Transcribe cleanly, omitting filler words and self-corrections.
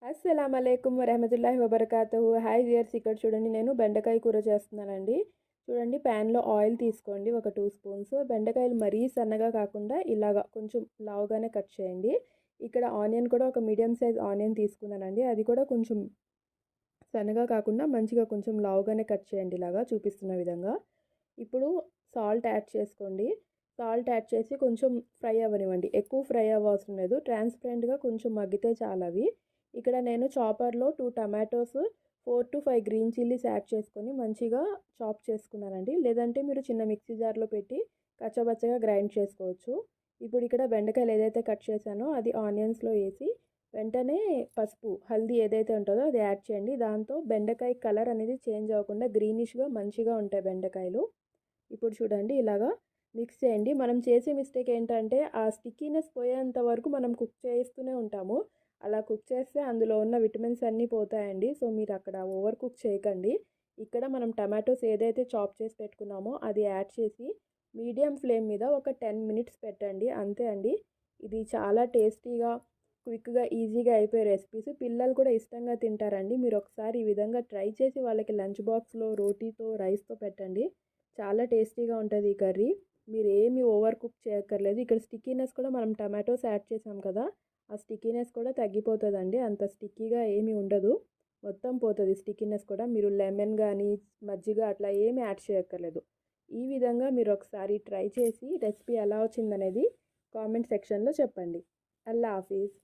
అస్సలామలైకుం వరహమతుల్లాహి వబర్కాతుహు. Hi viewers, ఇక్కడ చూడండి నేను బెండకాయ కూర చేస్తున్నానండి. చూడండి, ప్యాన్లో ఆయిల్ తీసుకోండి, ఒక 2 స్పూన్స్. బెండకాయలు మరీ సన్నగా కాకుండా ఇలాగా కొంచెం లావుగానే కట్ చేయండి. ఇక్కడ ఆనియన్ కూడా ఒక మీడియం సైజ్ ఆనియన్ తీసుకున్నానండి. అది కూడా కొంచెం సన్నగా కాకుండా మంచిగా కొంచెం లావుగానే కట్ చేయండి, ఇలాగా చూపిస్తున్న విధంగా. ఇప్పుడు సాల్ట్ యాడ్ చేసుకోండి. సాల్ట్ యాడ్ చేసి కొంచెం ఫ్రై అవ్వనివ్వండి, ఎక్కువ ఫ్రై అవ్వవసరం లేదు, ట్రాన్స్పరెంట్గా కొంచెం మగ్గితే చాలు అవి. ఇక్కడ నేను చాపర్లో 2 tomatoes, 4 to 5 green chillies add చేసుకొని మంచిగా చాప్ చేసుకున్నానండి. లేదంటే మీరు చిన్న మిక్సీ జార్లో పెట్టి కచ్చబచ్చగా గ్రైండ్ చేసుకోవచ్చు. ఇప్పుడు ఇక్కడ బెండకాయలు ఏదైతే కట్ చేశానో అది ఆనియన్స్లో వేసి వెంటనే పసుపు, హల్దీ ఏదైతే ఉంటుందో అది యాడ్ చేయండి. దాంతో బెండకాయ కలర్ అనేది చేంజ్ అవ్వకుండా గ్రీనిష్గా మంచిగా ఉంటాయి బెండకాయలు. ఇప్పుడు చూడండి, ఇలాగా మిక్స్ చేయండి. మనం చేసే మిస్టేక్ ఏంటంటే ఆ స్టిక్కీనెస్ పోయేంత వరకు మనం కుక్ చేస్తూనే ఉంటాము. అలా కుక్ చేస్తే అందులో ఉన్న విటమిన్స్ అన్నీ పోతాయండి. సో మీరు అక్కడ ఓవర్ కుక్ చేయకండి. ఇక్కడ మనం టమాటోస్ ఏదైతే చాప్ చేసి పెట్టుకున్నామో అది యాడ్ చేసి మీడియం ఫ్లేమ్ మీద ఒక 10 మినిట్స్ పెట్టండి, అంతే అండి. ఇది చాలా టేస్టీగా, క్విక్గా, ఈజీగా అయిపోయే రెసిపీస్. పిల్లలు కూడా ఇష్టంగా తింటారండి. మీరు ఒకసారి ఈ విధంగా ట్రై చేసి వాళ్ళకి లంచ్ బాక్స్లో రోటీతో, రైస్తో పెట్టండి. చాలా టేస్టీగా ఉంటుంది ఈ కర్రీ. మీరు ఏమి ఓవర్ కుక్ చేయక్కర్లేదు. ఇక్కడ స్టిక్కీనెస్ కూడా మనం టమాటోస్ యాడ్ చేసాం కదా, ఆ స్టిక్కీనెస్ కూడా తగ్గిపోతుందండి. అంత స్టిక్కీగా ఏమీ ఉండదు, మొత్తం పోతుంది స్టిక్కీనెస్ కూడా. మీరు లెమన్ కానీ మజ్జిగ అట్లా ఏమి యాడ్ చేయక్కర్లేదు. ఈ విధంగా మీరు ఒకసారి ట్రై చేసి రెసిపీ ఎలా వచ్చిందనేది కామెంట్ సెక్షన్లో చెప్పండి. అల్లా హాఫీజ్.